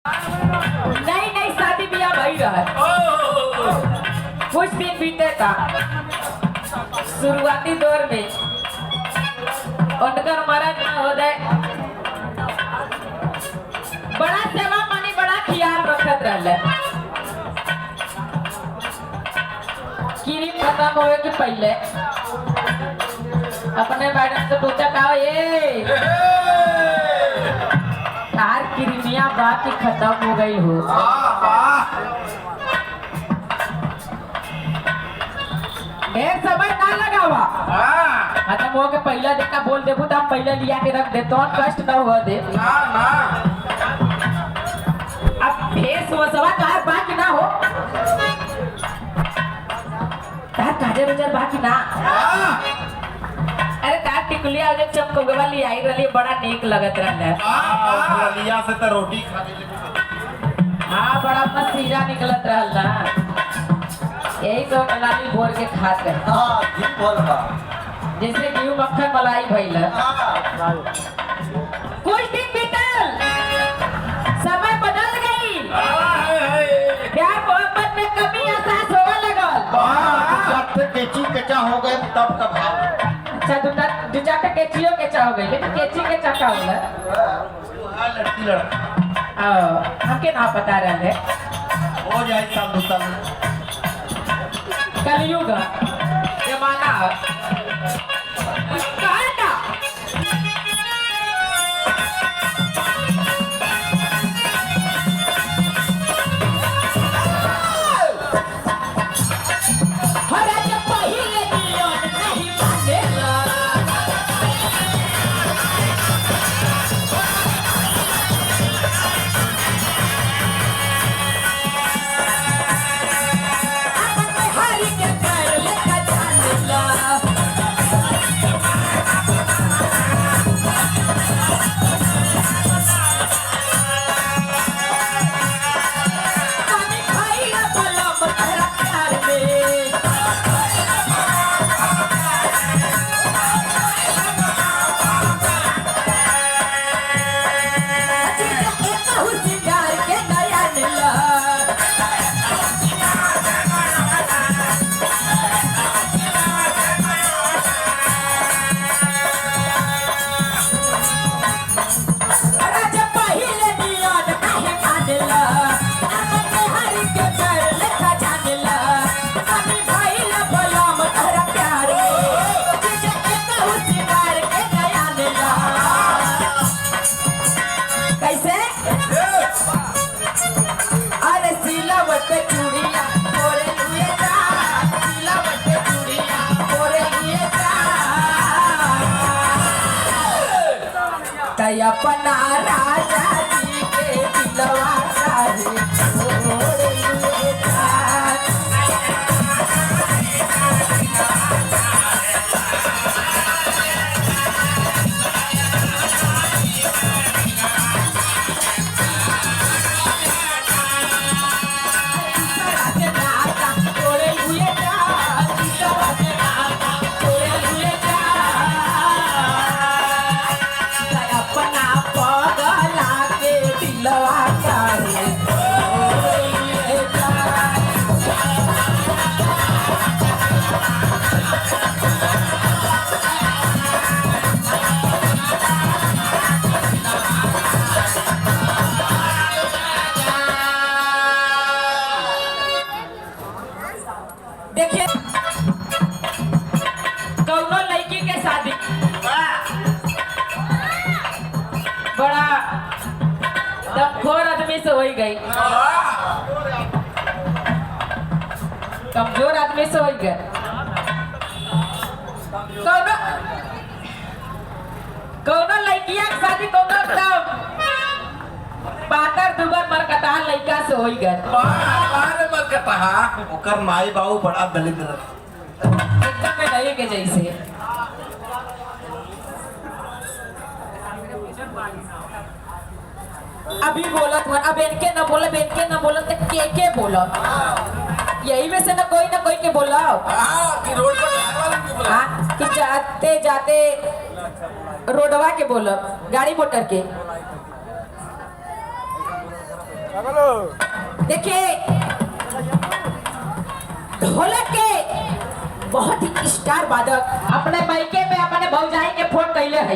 नहीं नहीं शादी ब्याह भई रहा। कुछ दिन बीते था शुरुआती दौर में उनकर मरण न हो जाए, बड़ा सेवा मानी बड़ा ख्याल रखत रहले। क्रीम खत्म होए के पहले अपने मैडम से पूछा कहा ये तार क्रीमिया बात ही खत्म हो गई हो। ढेर समय ना लगावा, खत्म हो के पहला देखा बोल देबू तो हम पहले लिया के रख दे तो कष्ट न हो दे। अब फेस वसवा तार बाकी ना हो, तार काजर उजर बाकी ना। अरे तार टिकुलिया जब चमकौवा वाली आई रही बड़ा नीक लगत रहले। लिया से तो रोटी खा ले। हाँ बड़ा मसीरा निकलत रहल ना, यही तो मलाई भोर के खात रहे। जैसे घी मक्खन मलाई भइल। कुछ दिन बीतल, समय बदल गई, प्यार मोहब्बत में कमी एहसास होने लगल। केची केचा हो गए तब का भाव। अच्छा दू चार केचियो केचा हो गई, लेकिन केची केचा का होला? लड़की लड़का हमके ना पता रहे। हो जाए साल दो साल कलयुग जमाना अपना राजा जी के दिलवा सारे छोड़ लिए से हो गई, कमजोर आदमी से हो गए। कौनो लड़किया के शादी कौनो पातर दुबर मरकटा लड़का से हो गए। ओकर माई बाबू बड़ा दलित एकदम नहीं के जैसे। अभी बोलत हुआ, अब इनके न बोला इनके न बोला तो के बोला, यही में से न कोई के बोला कि जाते जाते रोडवा के बोला गाड़ी मोटर के। देखिए ढोलक के बहुत ही स्टार वादक अपने मायके में अपने भौजाई के फोन कैले है